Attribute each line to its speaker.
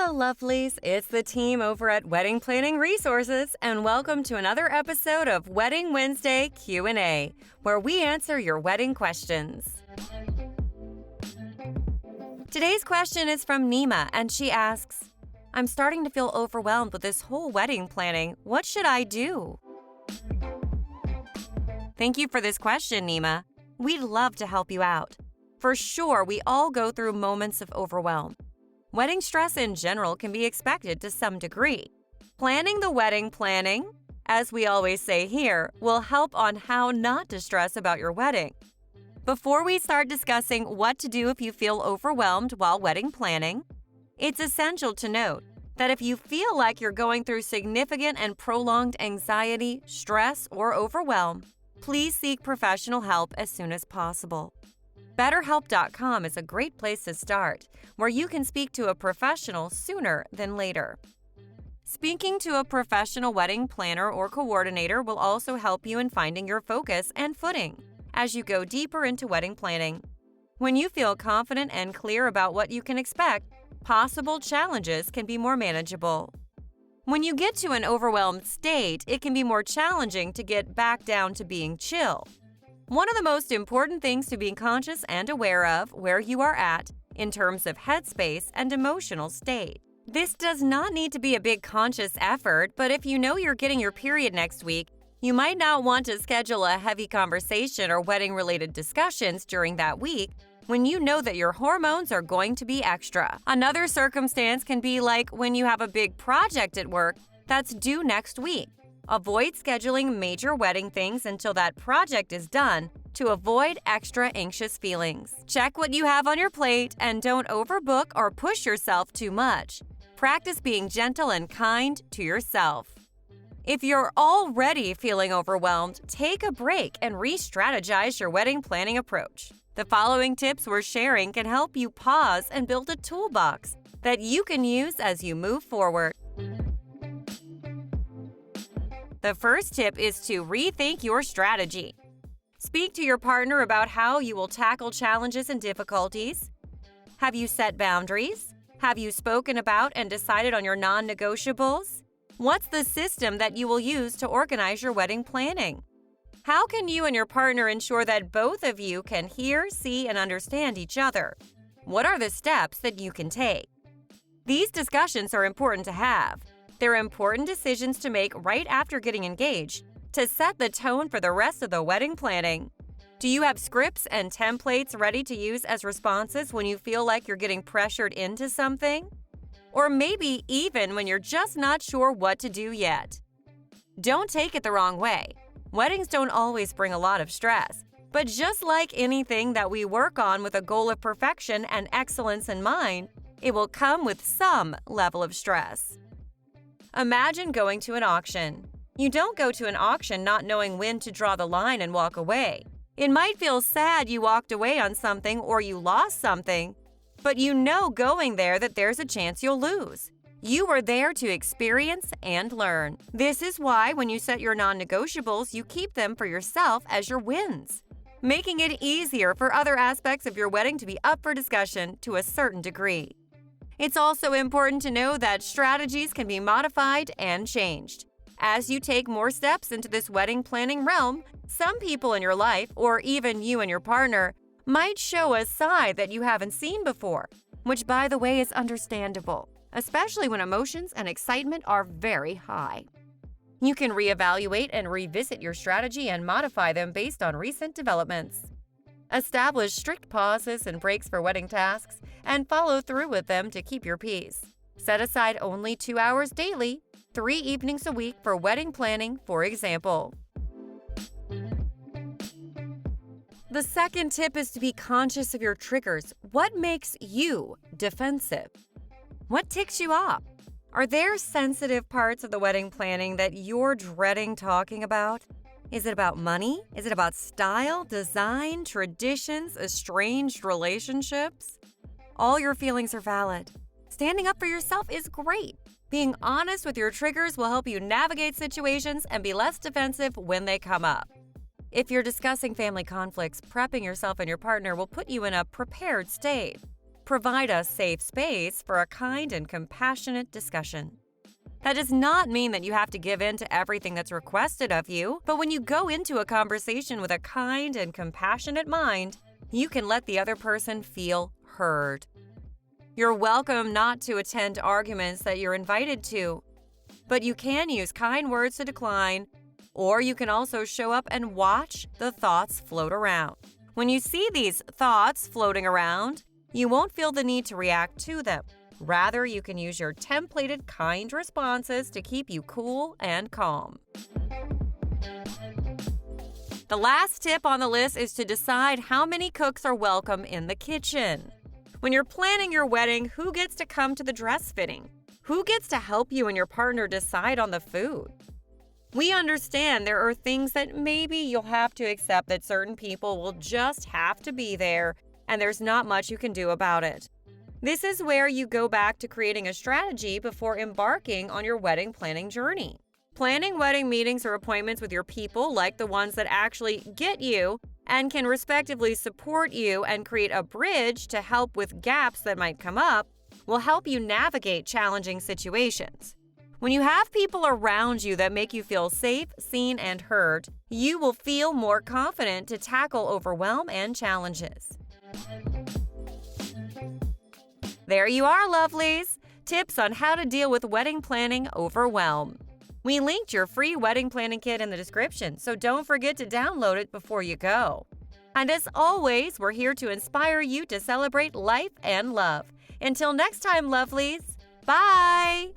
Speaker 1: Hello, lovelies. It's the team over at Wedding Planning Resources, and welcome to another episode of Wedding Wednesday Q&A, where we answer your wedding questions. Today's question is from Nima, and she asks, I'm starting to feel overwhelmed with this whole wedding planning. What should I do? Thank you for this question, Nima. We'd love to help you out. For sure, we all go through moments of overwhelm. Wedding stress in general can be expected to some degree. Planning the wedding planning, as we always say here, will help on how not to stress about your wedding. Before we start discussing what to do if you feel overwhelmed while wedding planning, it's essential to note that if you feel like you're going through significant and prolonged anxiety, stress, or overwhelm, please seek professional help as soon as possible. BetterHelp.com is a great place to start, where you can speak to a professional sooner than later. Speaking to a professional wedding planner or coordinator will also help you in finding your focus and footing as you go deeper into wedding planning. When you feel confident and clear about what you can expect, possible challenges can be more manageable. When you get to an overwhelmed state, it can be more challenging to get back down to being chill. One of the most important things to be conscious and aware of where you are at in terms of headspace and emotional state. This does not need to be a big conscious effort, but if you know you're getting your period next week, you might not want to schedule a heavy conversation or wedding-related discussions during that week when you know that your hormones are going to be extra. Another circumstance can be like when you have a big project at work that's due next week. Avoid scheduling major wedding things until that project is done to avoid extra anxious feelings. Check what you have on your plate and don't overbook or push yourself too much. Practice being gentle and kind to yourself. If you're already feeling overwhelmed, take a break and re-strategize your wedding planning approach. The following tips we're sharing can help you pause and build a toolbox that you can use as you move forward. The first tip is to rethink your strategy. Speak to your partner about how you will tackle challenges and difficulties. Have you set boundaries? Have you spoken about and decided on your non-negotiables? What's the system that you will use to organize your wedding planning? How can you and your partner ensure that both of you can hear, see, and understand each other? What are the steps that you can take? These discussions are important to have. They're important decisions to make right after getting engaged to set the tone for the rest of the wedding planning. Do you have scripts and templates ready to use as responses when you feel like you're getting pressured into something? Or maybe even when you're just not sure what to do yet. Don't take it the wrong way. Weddings don't always bring a lot of stress, but just like anything that we work on with a goal of perfection and excellence in mind, it will come with some level of stress. Imagine going to an auction. You don't go to an auction not knowing when to draw the line and walk away. It might feel sad you walked away on something or you lost something, but you know going there that there's a chance you'll lose. You are there to experience and learn. This is why when you set your non-negotiables, you keep them for yourself as your wins, making it easier for other aspects of your wedding to be up for discussion to a certain degree. It's also important to know that strategies can be modified and changed. As you take more steps into this wedding planning realm, some people in your life, or even you and your partner, might show a side that you haven't seen before, which, by the way, is understandable, especially when emotions and excitement are very high. You can reevaluate and revisit your strategy and modify them based on recent developments. Establish strict pauses and breaks for wedding tasks and follow through with them to keep your peace. Set aside only 2 hours daily, 3 evenings a week for wedding planning, for example. The second tip is to be conscious of your triggers. What makes you defensive? What ticks you off? Are there sensitive parts of the wedding planning that you're dreading talking about? Is it about money? Is it about style, design, traditions, estranged relationships? All your feelings are valid. Standing up for yourself is great. Being honest with your triggers will help you navigate situations and be less defensive when they come up. If you're discussing family conflicts, prepping yourself and your partner will put you in a prepared state. provide a safe space for a kind and compassionate discussion. That does not mean that you have to give in to everything that's requested of you, but when you go into a conversation with a kind and compassionate mind, you can let the other person feel heard. You're welcome not to attend arguments that you're invited to, but you can use kind words to decline, or you can also show up and watch the thoughts float around. When you see these thoughts floating around, you won't feel the need to react to them. Rather, you can use your templated kind responses to keep you cool and calm. The last tip on the list is to decide how many cooks are welcome in the kitchen. When you're planning your wedding, who gets to come to the dress fitting? Who gets to help you and your partner decide on the food? We understand there are things that maybe you'll have to accept that certain people will just have to be there, and there's not much you can do about it. This is where you go back to creating a strategy before embarking on your wedding planning journey. Planning wedding meetings or appointments with your people, like the ones that actually get you and can respectively support you and create a bridge to help with gaps that might come up, will help you navigate challenging situations. When you have people around you that make you feel safe, seen, and heard, you will feel more confident to tackle overwhelm and challenges. There you are, lovelies! Tips on how to deal with wedding planning overwhelm. We linked your free wedding planning kit in the description, so don't forget to download it before you go. And as always, we're here to inspire you to celebrate life and love. Until next time, lovelies, bye!